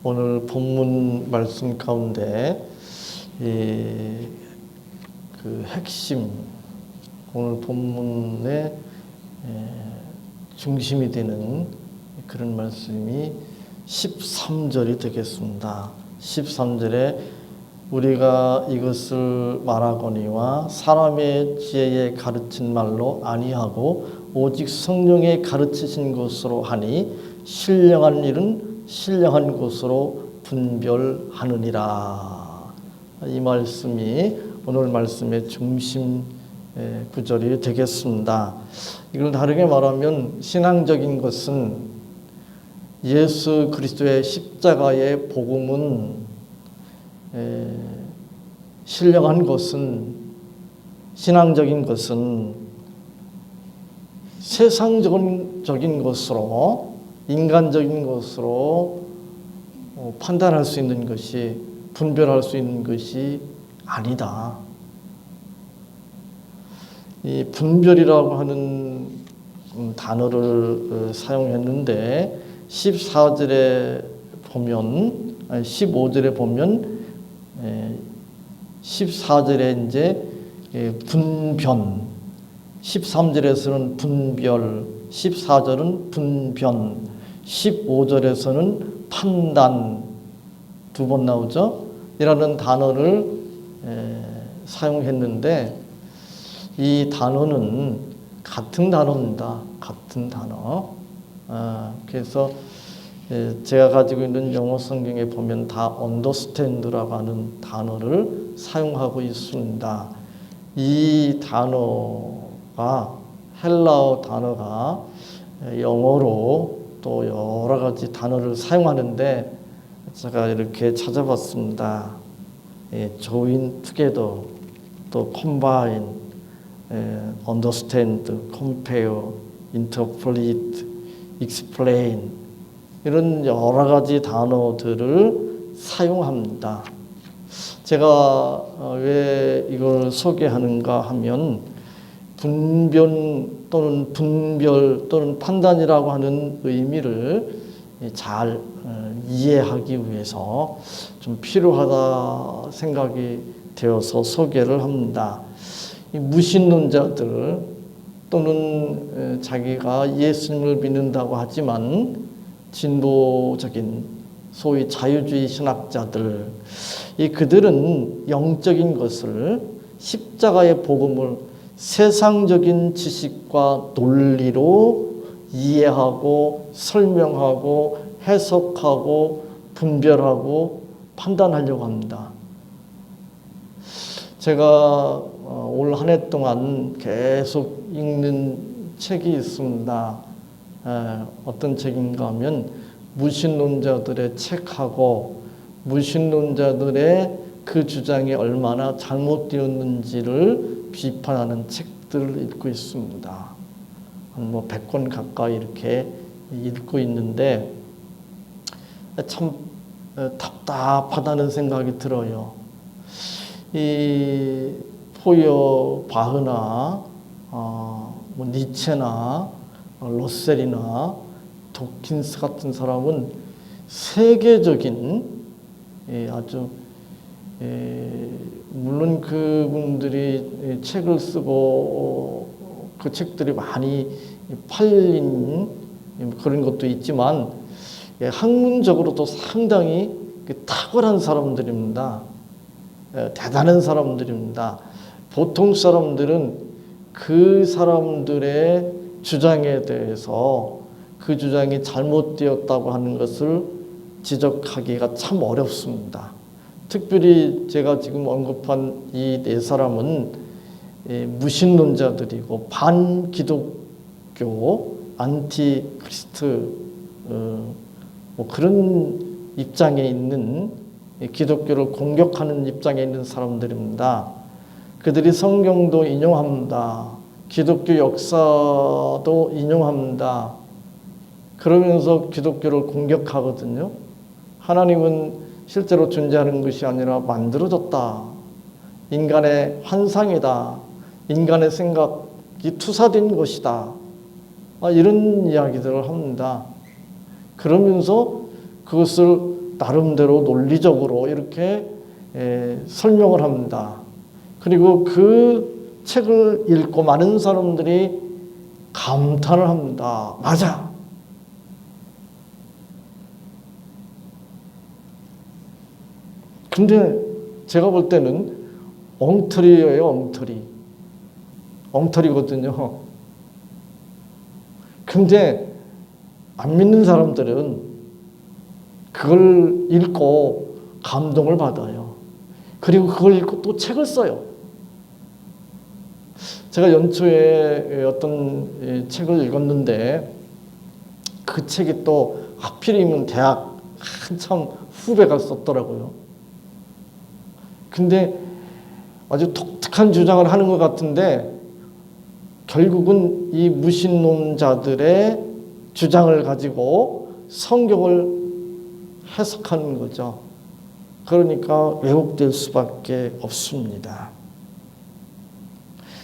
오늘 본문 말씀 가운데 그 핵심, 오늘 본문의 중심이 되는 그런 말씀이 13절이 되겠습니다. 13절에 우리가 이것을 말하거니와 사람의 지혜에 가르친 말로 아니하고 오직 성령의 가르치신 것으로 하니 신령한 일은 신령한 것으로 분별하느니라. 이 말씀이 오늘 말씀의 중심 구절이 되겠습니다. 이걸 다르게 말하면 신앙적인 것은 예수 그리스도의 십자가의 복음은 신령한 것은, 신앙적인 것은 세상적인 것으로, 인간적인 것으로 판단할 수 있는 것이, 분별할 수 있는 것이 아니다. 이 분별이라고 하는 단어를 사용했는데 14절에 보면, 15절에 보면 14절에 이제 분변, 13절에서는 분별, 14절은 분변, 15절에서는 판단 두 번 나오죠. 이라는 단어를 사용했는데 이 단어는 같은 단어입니다. 같은 단어. 그래서 제가 가지고 있는 영어 성경에 보면 다 understand라고 하는 단어를 사용하고 있습니다. 이 단어가, 헬라어 단어가 영어로 또 여러 가지 단어를 사용하는데 제가 이렇게 찾아봤습니다. join together, 또 combine, understand, compare, interpret, explain 이런 여러 가지 단어들을 사용합니다. 제가 왜 이걸 소개하는가 하면 분별 또는 판단이라고 하는 의미를 잘 이해하기 위해서 좀 필요하다 생각이 되어서 소개를 합니다. 이 무신론자들 또는 자기가 예수님을 믿는다고 하지만 진보적인 소위 자유주의 신학자들, 그들은 영적인 것을, 십자가의 복음을 세상적인 지식과 논리로 이해하고 설명하고 해석하고 분별하고 판단하려고 합니다. 제가 올 한 해 동안 계속 읽는 책이 있습니다. 어떤 책인가 하면 무신론자들의 책하고 무신론자들의 그 주장이 얼마나 잘못되었는지를 비판하는 책들을 읽고 있습니다. 한 100권 가까이 이렇게 읽고 있는데 참 답답하다는 생각이 들어요. 이 포여바흐나 니체나 러셀이나 도킨스 같은 사람은 세계적인 아주 물론 그분들이 책을 쓰고 그 책들이 많이 팔린 그런 것도 있지만 학문적으로도 상당히 탁월한 사람들입니다. 대단한 사람들입니다. 보통 사람들은 그 사람들의 주장에 대해서 그 주장이 잘못되었다고 하는 것을 지적하기가 참 어렵습니다. 특별히 제가 지금 언급한 이 네 사람은 무신론자들이고 반기독교, 안티크리스트 그런 입장에 있는, 기독교를 공격하는 입장에 있는 사람들입니다. 그들이 성경도 인용합니다. 기독교 역사도 인용합니다. 그러면서 기독교를 공격하거든요. 하나님은 실제로 존재하는 것이 아니라 만들어졌다. 인간의 환상이다. 인간의 생각이 투사된 것이다. 이런 이야기들을 합니다. 그러면서 그것을 나름대로 논리적으로 이렇게 설명을 합니다. 그리고 그 책을 읽고 많은 사람들이 감탄을 합니다. 맞아. 근데 제가 볼 때는 엉터리예요, 엉터리. 엉터리거든요. 근데 안 믿는 사람들은 그걸 읽고 감동을 받아요. 그리고 그걸 읽고 또 책을 써요. 제가 연초에 어떤 책을 읽었는데 그 책이 또 하필이면 대학 한참 후배가 썼더라고요. 근데 아주 독특한 주장을 하는 것 같은데 결국은 이 무신론자들의 주장을 가지고 성경을 해석하는 거죠. 그러니까 왜곡될 수밖에 없습니다.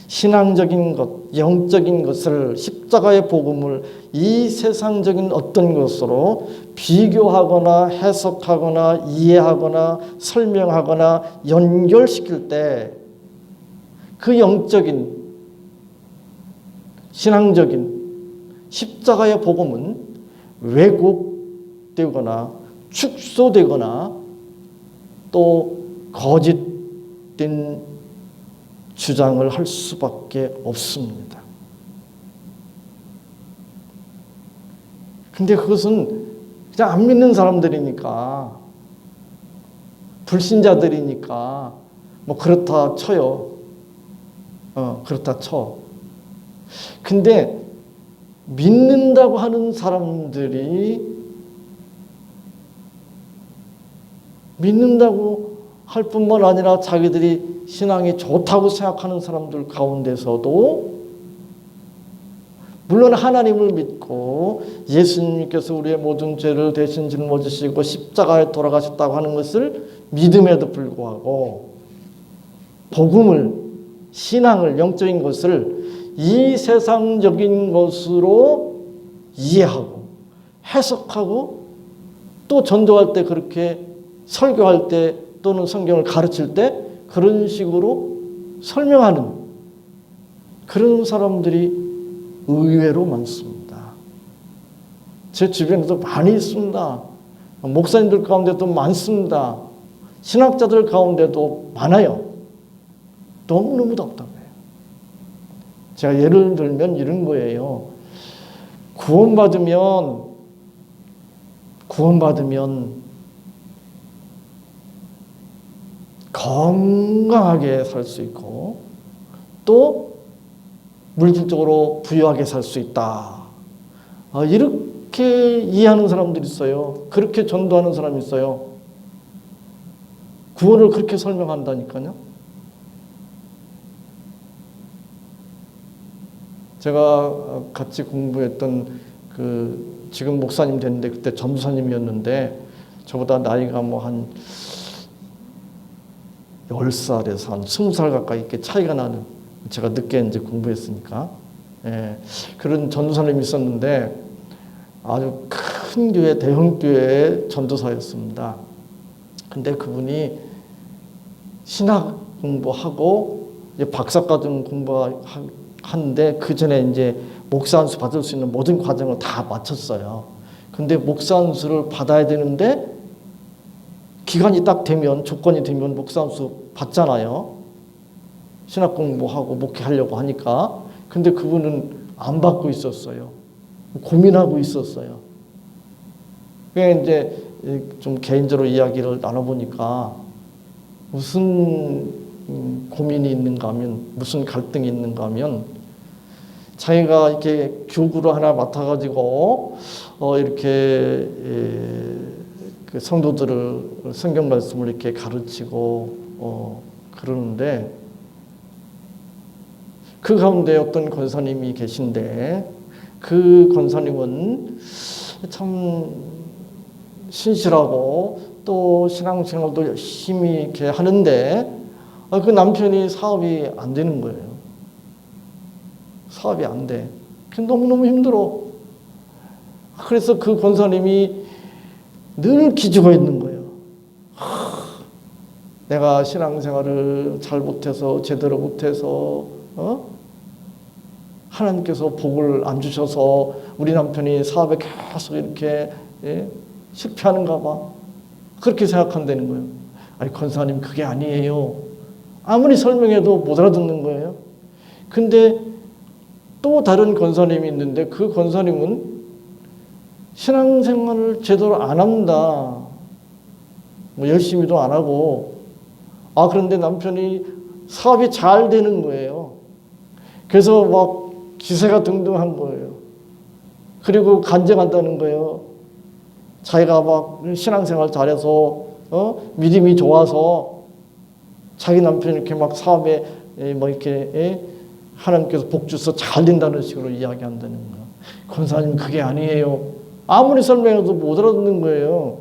신앙적인 것, 영적인 것을 십자가의 복음을 이 세상적인 어떤 것으로 비교하거나 해석하거나 이해하거나 설명하거나 연결시킬 때 그 영적인 신앙적인 십자가의 복음은 왜곡되거나 축소되거나 또 거짓된 주장을 할 수밖에 없습니다. 근데 그것은 그냥 안 믿는 사람들이니까, 불신자들이니까 뭐 그렇다 쳐요. 그렇다 쳐. 근데 믿는다고 하는 사람들이 믿는다고 할 뿐만 아니라 자기들이 신앙이 좋다고 생각하는 사람들 가운데서도 물론 하나님을 믿고 예수님께서 우리의 모든 죄를 대신 짊어지시고 십자가에 돌아가셨다고 하는 것을 믿음에도 불구하고 복음을, 신앙을, 영적인 것을 이 세상적인 것으로 이해하고 해석하고 또 전도할 때 그렇게 설교할 때 또는 성경을 가르칠 때 그런 식으로 설명하는 그런 사람들이 의외로 많습니다. 제 주변에도 많이 있습니다. 목사님들 가운데도 많습니다. 신학자들 가운데도 많아요. 너무너무 답답해요. 제가 예를 들면 이런 거예요. 구원받으면 건강하게 살 수 있고 또 물질적으로 부유하게 살 수 있다. 이렇게 이해하는 사람들이 있어요. 그렇게 전도하는 사람이 있어요. 구원을 그렇게 설명한다니까요. 제가 같이 공부했던 지금 목사님 됐는데 그때 전도사님이었는데 저보다 나이가 뭐 한 10살에서 한 20살 가까이 이렇게 차이가 나는, 제가 늦게 이제 공부했으니까. 그런 전도사님이 있었는데 아주 큰 교회, 대형 교회의 전도사였습니다. 근데 그분이 신학 공부하고 이제 박사과정 공부하는데 그 전에 이제 목사 안수 받을 수 있는 모든 과정을 다 마쳤어요. 근데 목사 안수를 받아야 되는데 기간이 딱 되면, 조건이 되면 목사 안수 받잖아요. 신학 공부하고 목회하려고 하니까. 근데 그분은 안 받고 있었어요. 고민하고 있었어요. 그게 이제 좀 개인적으로 이야기를 나눠보니까 무슨 고민이 있는가 하면, 무슨 갈등이 있는가 하면 자기가 이렇게 교구를 하나 맡아가지고 이렇게 그 성도들을 성경 말씀을 이렇게 가르치고 그러는데 그 가운데 어떤 권사님이 계신데 그 권사님은 참 신실하고 또 신앙생활도 열심히 이렇게 하는데 그 남편이 사업이 안 되는 거예요. 사업이 안 돼. 너무너무 힘들어. 그래서 그 권사님이 늘 기죽어 있는 거예요. 내가 신앙생활을 잘 못해서 제대로 못해서 하나님께서 복을 안 주셔서 우리 남편이 사업에 계속 이렇게 실패하는가 봐. 그렇게 생각한다는 거예요. 아니 권사님 그게 아니에요. 아무리 설명해도 못 알아듣는 거예요. 근데 또 다른 권사님이 있는데 그 권사님은 신앙생활을 제대로 안 한다. 뭐 열심히도 안 하고 그런데 남편이 사업이 잘 되는 거예요. 그래서 막 기세가 등등한 거예요. 그리고 간증한다는 거예요. 자기가 막 신앙생활 잘해서 믿음이 좋아서 자기 남편이 이렇게 막 사업에 뭐 이렇게 하나님께서 복 주셔서 잘 된다는 식으로 이야기한다는 거예요. 권사님 그게 아니에요. 아무리 설명해도 못 알아듣는 거예요.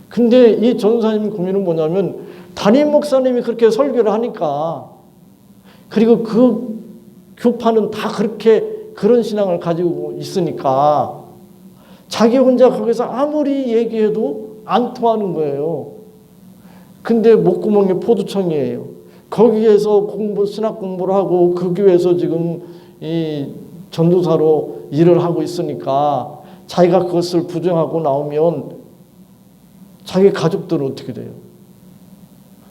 근데 이 전사님 고민은 뭐냐면 담임 목사님이 그렇게 설교를 하니까 그리고 그 교파는 다 그렇게 그런 신앙을 가지고 있으니까 자기 혼자 거기서 아무리 얘기해도 안 통하는 거예요. 근데 목구멍이 포도청이에요. 거기에서 신학 공부를 하고 그 교회에서 지금 이 전도사로 일을 하고 있으니까 자기가 그것을 부정하고 나오면 자기 가족들은 어떻게 돼요?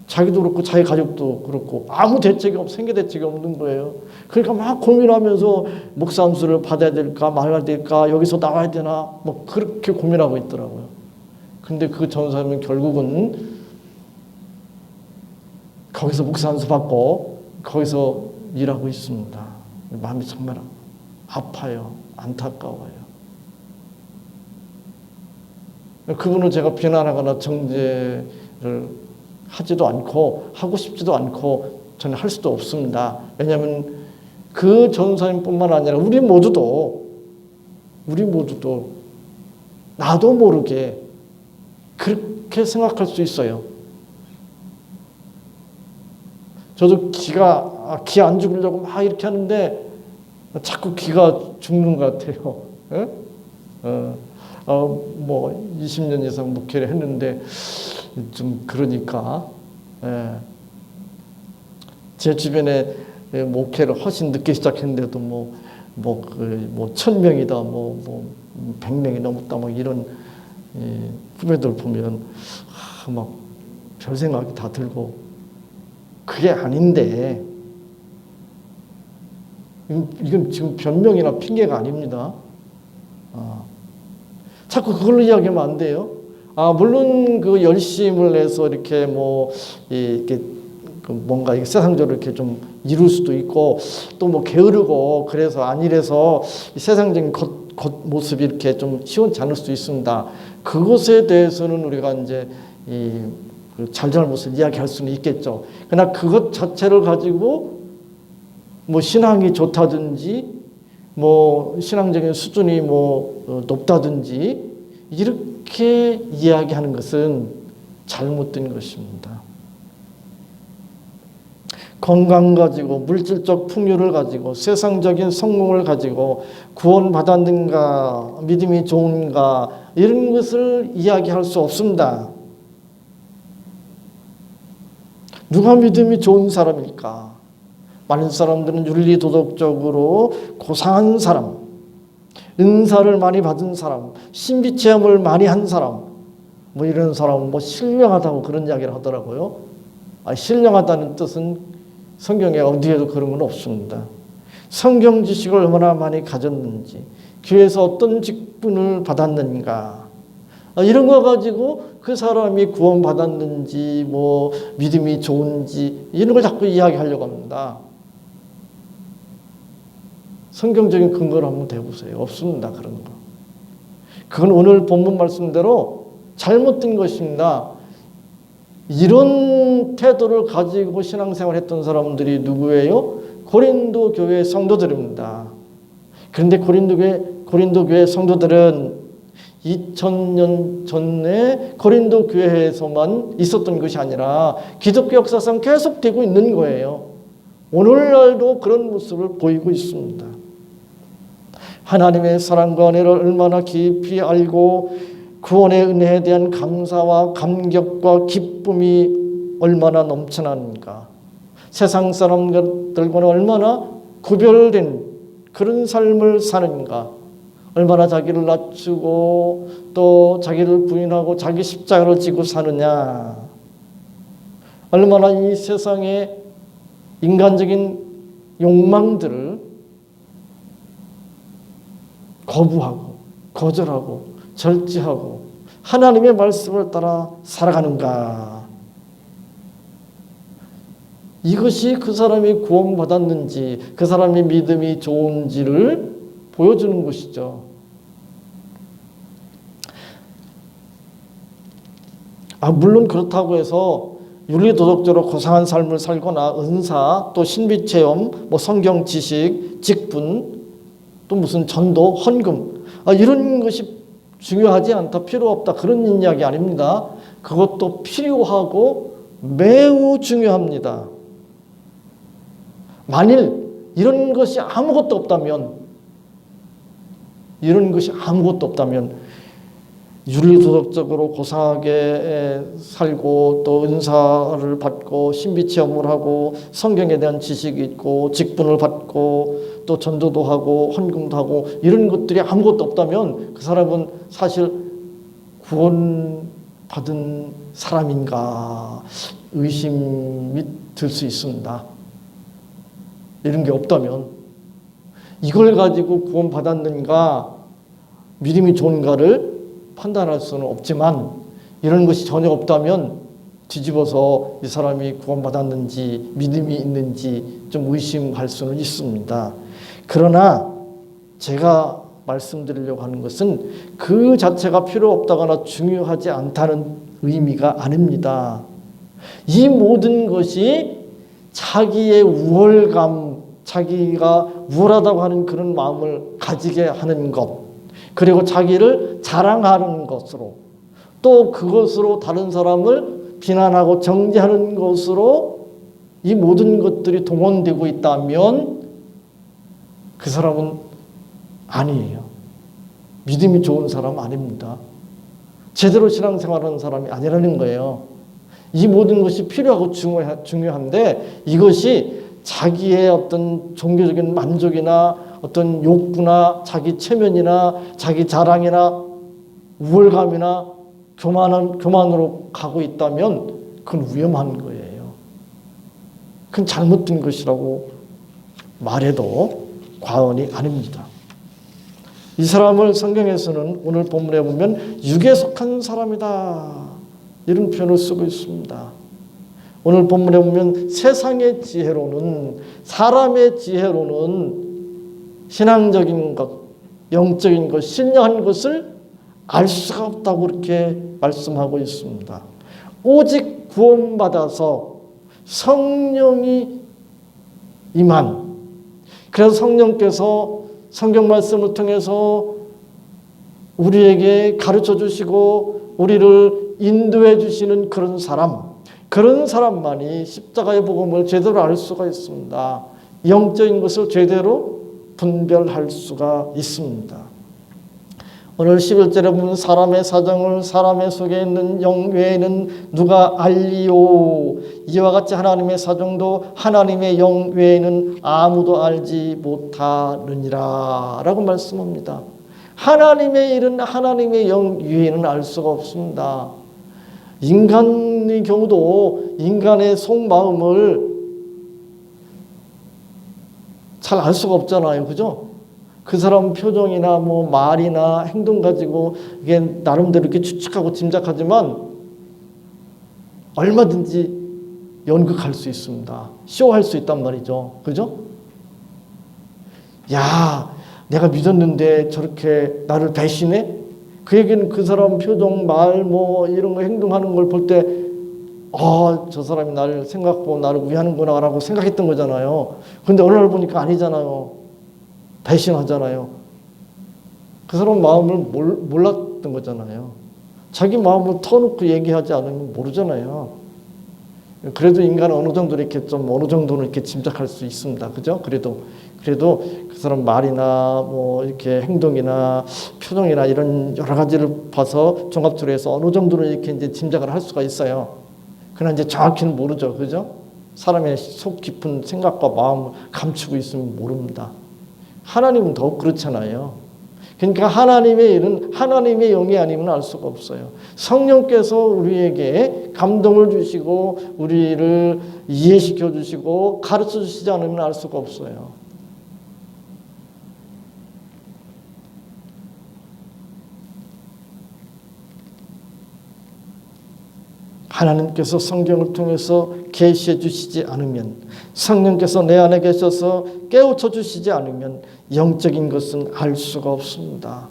자기도 그렇고 자기 가족도 그렇고 아무 대책이 생계 대책이 없는 거예요. 그러니까 막 고민하면서 목사 안수를 받아야 될까 말아야 될까 여기서 나와야 되나 뭐 그렇게 고민하고 있더라고요. 근데 그 전사님은 결국은 거기서 목사 안수 받고 거기서 일하고 있습니다. 마음이 정말 아파요. 안타까워요. 그분은 제가 비난하거나 정죄를 하지도 않고 하고 싶지도 않고 저는 할 수도 없습니다. 왜냐하면 그 전사님뿐만 아니라 우리 모두도 나도 모르게 그렇게 생각할 수 있어요. 저도 기 안 죽으려고 막 이렇게 하는데 자꾸 기가 죽는 것 같아요. 뭐 20년 이상 목회를 했는데 좀 그러니까 제 주변에 목회를 훨씬 늦게 시작했는데도 뭐 1000명이다 뭐 100명이 넘었다 뭐 이런 후배들 보면 막 별 생각이 다 들고 그게 아닌데 이건 지금 변명이나 핑계가 아닙니다. 자꾸 그걸로 이야기하면 안 돼요. 물론 그 열심을 해서 이렇게 이렇게 뭔가 세상적으로 이렇게 좀 이룰 수도 있고 또 뭐 게으르고 그래서 안일해서 세상적인 겉모습이 이렇게 좀 시원치 않을 수 있습니다. 그것에 대해서는 우리가 이제 잘잘못을 이야기할 수는 있겠죠. 그러나 그것 자체를 가지고 뭐 신앙이 좋다든지 뭐 신앙적인 수준이 높다든지 이렇게 이야기하는 것은 잘못된 것입니다. 건강 가지고 물질적 풍요를 가지고 세상적인 성공을 가지고 구원받았는가 믿음이 좋은가 이런 것을 이야기할 수 없습니다. 누가 믿음이 좋은 사람일까? 많은 사람들은 윤리 도덕적으로 고상한 사람, 은사를 많이 받은 사람, 신비 체험을 많이 한 사람, 뭐 이런 사람은 신령하다고 그런 이야기를 하더라고요. 신령하다는 뜻은 성경에 어디에도 그런 건 없습니다. 성경 지식을 얼마나 많이 가졌는지, 교회에서 어떤 직분을 받았는가, 이런 거 가지고 그 사람이 구원받았는지, 믿음이 좋은지, 이런 걸 자꾸 이야기하려고 합니다. 성경적인 근거를 한번 대보세요. 없습니다. 그런 거. 그건 오늘 본문 말씀대로 잘못된 것입니다. 이런 태도를 가지고 신앙생활 했던 사람들이 누구예요? 고린도 교회 성도들입니다. 그런데 고린도 교회 성도들은 2000년 전에 고린도 교회에서만 있었던 것이 아니라 기독교 역사상 계속되고 있는 거예요. 오늘날도 그런 모습을 보이고 있습니다. 하나님의 사랑과 은혜를 얼마나 깊이 알고 구원의 은혜에 대한 감사와 감격과 기쁨이 얼마나 넘쳐나는가. 세상 사람들과는 얼마나 구별된 그런 삶을 사는가. 얼마나 자기를 낮추고 또 자기를 부인하고 자기 십자가를 지고 사느냐. 얼마나 이 세상의 인간적인 욕망들을 거부하고 거절하고 절제하고 하나님의 말씀을 따라 살아가는가. 이것이 그 사람이 구원받았는지 그 사람의 믿음이 좋은지를 보여주는 것이죠. 물론 그렇다고 해서 윤리도덕적으로 고상한 삶을 살거나 은사, 또 신비체험, 성경 지식, 직분, 또 무슨 전도, 헌금 이런 것이 중요하지 않다, 필요 없다 그런 이야기 아닙니다. 그것도 필요하고 매우 중요합니다. 만일 이런 것이 아무것도 없다면 윤리도덕적으로 고상하게 살고 또 은사를 받고 신비체험을 하고 성경에 대한 지식이 있고 직분을 받고 또 전도도 하고 헌금도 하고 이런 것들이 아무것도 없다면 그 사람은 사실 구원받은 사람인가 의심이 들 수 있습니다. 이런 게 없다면 이걸 가지고 구원받았는가 믿음이 좋은가를 판단할 수는 없지만 이런 것이 전혀 없다면 뒤집어서 이 사람이 구원받았는지 믿음이 있는지 좀 의심할 수는 있습니다. 그러나 제가 말씀드리려고 하는 것은 그 자체가 필요 없다거나 중요하지 않다는 의미가 아닙니다. 이 모든 것이 자기의 우월감, 자기가 우월하다고 하는 그런 마음을 가지게 하는 것, 그리고 자기를 자랑하는 것으로 또 그것으로 다른 사람을 비난하고 정죄하는 것으로 이 모든 것들이 동원되고 있다면 그 사람은 아니에요. 믿음이 좋은 사람 아닙니다. 제대로 신앙생활하는 사람이 아니라는 거예요. 이 모든 것이 필요하고 중요한데 이것이 자기의 어떤 종교적인 만족이나 어떤 욕구나 자기 체면이나 자기 자랑이나 우월감이나 교만으로 가고 있다면 그건 위험한 거예요. 그건 잘못된 것이라고 말해도 과언이 아닙니다. 이 사람을 성경에서는 오늘 본문에 보면 육에 속한 사람이다 이런 표현을 쓰고 있습니다. 오늘 본문에 보면 세상의 지혜로는 사람의 지혜로는 신앙적인 것, 영적인 것, 신령한 것을 알 수가 없다고 이렇게 말씀하고 있습니다. 오직 구원받아서 성령이 임한, 그래서 성령께서 성경 말씀을 통해서 우리에게 가르쳐 주시고 우리를 인도해 주시는 그런 사람만이 십자가의 복음을 제대로 알 수가 있습니다. 영적인 것을 제대로 분별할 수가 있습니다. 오늘 11절에 보면 사람의 사정을 사람의 속에 있는 영 외에는 누가 알리요. 이와 같이 하나님의 사정도 하나님의 영 외에는 아무도 알지 못하느니라 라고 말씀합니다. 하나님의 일은 하나님의 영 외에는 알 수가 없습니다. 인간의 경우도 인간의 속마음을 잘 알 수가 없잖아요. 그죠? 그 사람 표정이나 말이나 행동 가지고 이게 나름대로 이렇게 추측하고 짐작하지만 얼마든지 연극할 수 있습니다. 쇼할 수 있단 말이죠. 그죠? 야, 내가 믿었는데 저렇게 나를 배신해? 그 얘기는 그 사람 표정, 말, 이런 거 행동하는 걸 볼 때 저 사람이 나를 생각하고 나를 위하는구나 라고 생각했던 거잖아요. 근데 어느 날 보니까 아니잖아요. 배신하잖아요. 그 사람 마음을 몰랐던 거잖아요. 자기 마음을 터놓고 얘기하지 않으면 모르잖아요. 그래도 인간은 어느 정도 어느 정도는 이렇게 짐작할 수 있습니다. 그죠? 그래도 그 사람 말이나 이렇게 행동이나 표정이나 이런 여러 가지를 봐서 종합적으로 해서 어느 정도는 이렇게 이제 짐작을 할 수가 있어요. 그러나 이제 정확히는 모르죠. 그죠? 사람의 속 깊은 생각과 마음을 감추고 있으면 모릅니다. 하나님은 더욱 그렇잖아요. 그러니까 하나님의 일은 하나님의 영이 아니면 알 수가 없어요. 성령께서 우리에게 감동을 주시고 우리를 이해시켜 주시고 가르쳐 주시지 않으면 알 수가 없어요. 하나님께서 성경을 통해서 계시해 주시지 않으면, 성령께서 내 안에 계셔서 깨우쳐 주시지 않으면 영적인 것은 알 수가 없습니다.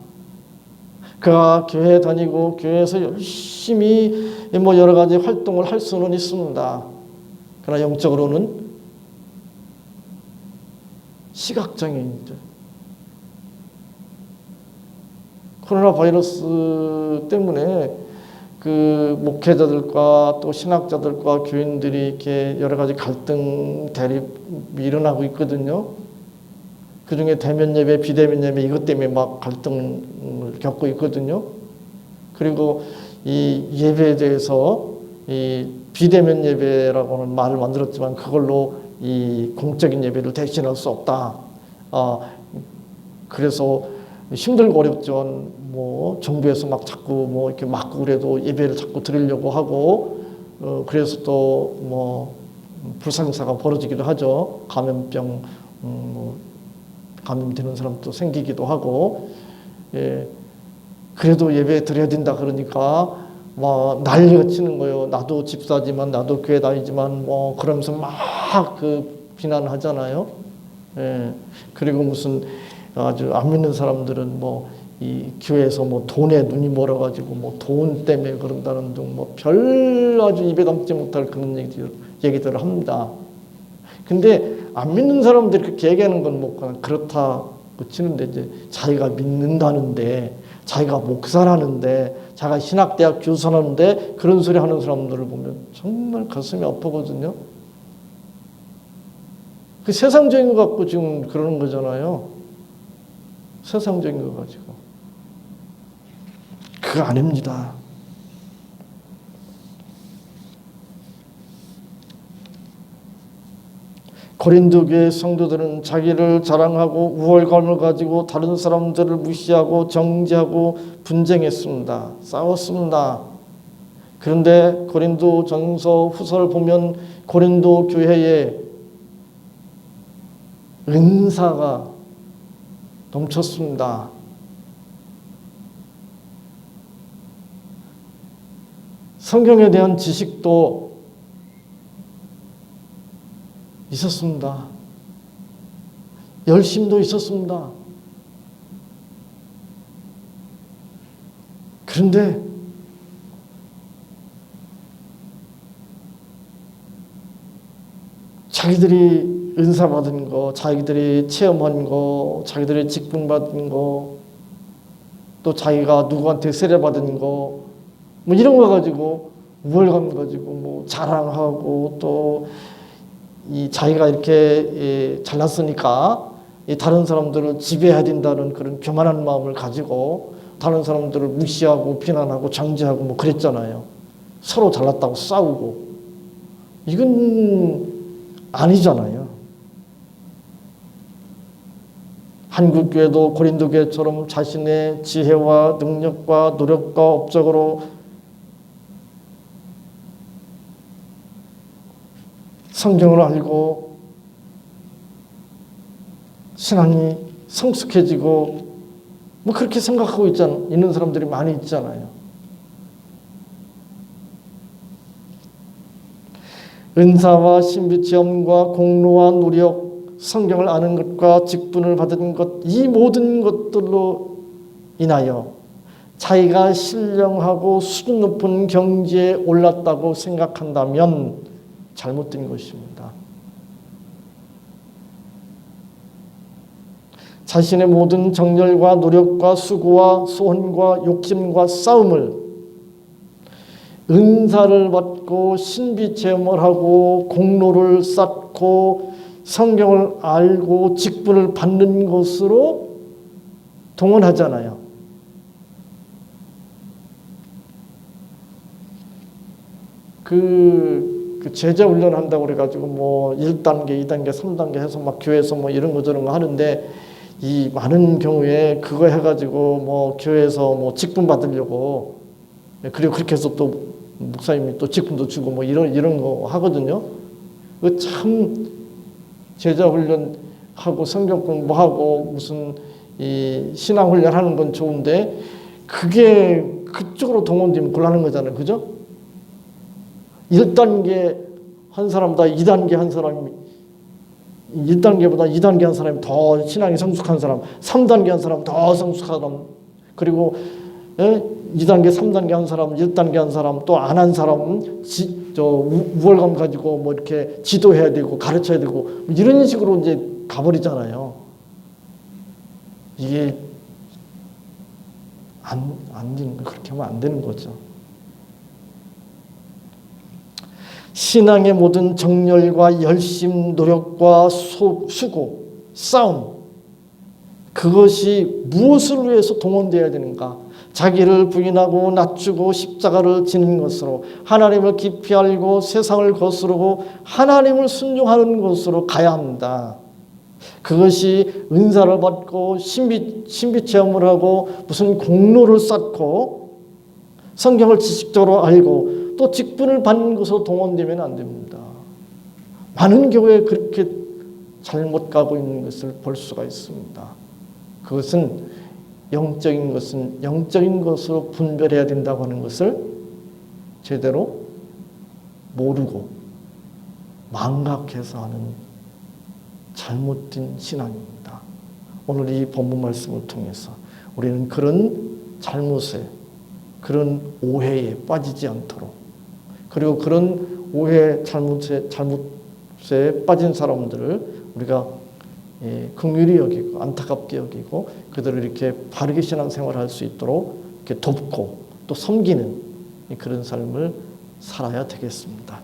그가 교회 다니고 교회에서 열심히 여러 가지 활동을 할 수는 있습니다. 그러나 영적으로는 시각장애인이죠. 코로나 바이러스 때문에 그 목회자들과 또 신학자들과 교인들이 이렇게 여러 가지 갈등, 대립이 일어나고 있거든요. 그 중에 대면 예배, 비대면 예배 이것 때문에 막 갈등을 겪고 있거든요. 그리고 이 예배에 대해서 이 비대면 예배라고는 말을 만들었지만 그걸로 이 공적인 예배를 대신할 수 없다. 그래서 힘들고 어렵지만 정부에서 막 자꾸 이렇게 막고 그래도 예배를 자꾸 드리려고 하고 그래서 또 불상사가 벌어지기도 하죠. 감염병 감염되는 사람도 생기기도 하고 그래도 예배 드려야 된다 그러니까 난리가 치는 거예요. 나도 집사지만 나도 교회 다니지만 그러면서 막 그 비난하잖아요. 그리고 무슨 아주 안 믿는 사람들은 이 교회에서 돈에 눈이 멀어가지고 돈 때문에 그런다는 등 별 아주 입에 담지 못할 그런 얘기들을 합니다. 근데 안 믿는 사람들이 그렇게 얘기하는 건 그냥 그렇다고 치는데 이제 자기가 믿는다는데 자기가 목사라는데 자기가 신학대학 교수라는데 그런 소리 하는 사람들을 보면 정말 가슴이 아프거든요. 그 세상적인 거 갖고 지금 그러는 거잖아요. 세상적인 거 가지고. 그거 아닙니다. 고린도 교회 성도들은 자기를 자랑하고 우월감을 가지고 다른 사람들을 무시하고 정죄하고 분쟁했습니다. 싸웠습니다. 그런데 고린도 전서 후서를 보면 고린도 교회에 은사가 넘쳤습니다. 성경에 대한 지식도 있었습니다. 열심도 있었습니다. 그런데 자기들이 은사 받은 거, 자기들이 체험한 거, 자기들이 직분 받은 거, 또 자기가 누구한테 세례 받은 거, 이런 거 가지고 우월감 가지고 자랑하고 또 이 자기가 이렇게 잘났으니까 다른 사람들을 지배해야 된다는 그런 교만한 마음을 가지고 다른 사람들을 무시하고 비난하고 정죄하고 그랬잖아요. 서로 잘났다고 싸우고. 이건 아니잖아요. 한국교회도 고린도교회처럼 자신의 지혜와 능력과 노력과 업적으로 성경을 알고 신앙이 성숙해지고 그렇게 생각하고 있는 사람들이 많이 있잖아요. 은사와 신비 체험과 공로와 노력, 성경을 아는 것과 직분을 받은 것, 이 모든 것들로 인하여 자기가 신령하고 수준 높은 경지에 올랐다고 생각한다면 잘못된 것입니다. 자신의 모든 정열과 노력과 수고와 소원과 욕심과 싸움을 은사를 받고 신비 체험을 하고 공로를 쌓고 성경을 알고 직분을 받는 것으로 동원하잖아요. 그 제자 훈련 한다고 그래가지고 뭐 1단계, 2단계, 3단계 해서 막 교회에서 뭐 이런 거 저런 거 하는데 이 많은 경우에 그거 해가지고 뭐 교회에서 뭐 직분 받으려고 그리고 그렇게 해서 또 목사님이 또 직분도 주고 뭐 이런 거 하거든요. 그 참 제자 훈련하고 성경 공부하고 무슨 이 신앙 훈련하는 건 좋은데 그게 그쪽으로 동원되면 곤란한 거잖아요. 그죠? 1단계 한 사람보다 2단계 한 사람이 1단계보다 2단계 한 사람이 더 신앙이 성숙한 사람, 3단계 한 사람 더 성숙한 사람, 그리고 2단계, 3단계 한 사람, 1단계 한 사람, 또 안 한 사람은 우월감 가지고 뭐 이렇게 지도해야 되고 가르쳐야 되고 이런 식으로 이제 가버리잖아요. 이게 안 되는 거, 그렇게 하면 안 되는 거죠. 신앙의 모든 정열과 열심, 노력과 수고, 싸움, 그것이 무엇을 위해서 동원되어야 되는가? 자기를 부인하고 낮추고 십자가를 지는 것으로 하나님을 깊이 알고 세상을 거스르고 하나님을 순종하는 것으로 가야 합니다. 그것이 은사를 받고 신비 체험을 하고 무슨 공로를 쌓고 성경을 지식적으로 알고 또 직분을 받는 것으로 동원되면 안 됩니다. 많은 교회에 그렇게 잘못 가고 있는 것을 볼 수가 있습니다. 그것은 영적인 것은 영적인 것으로 분별해야 된다고 하는 것을 제대로 모르고 망각해서 하는 잘못된 신앙입니다. 오늘 이 본문 말씀을 통해서 우리는 그런 잘못에, 그런 오해에 빠지지 않도록, 그리고 그런 오해, 잘못에 빠진 사람들을 우리가 긍휼히 여기고 안타깝게 여기고 그들을 이렇게 바르게 신앙생활할 수 있도록 이렇게 돕고 또 섬기는 그런 삶을 살아야 되겠습니다.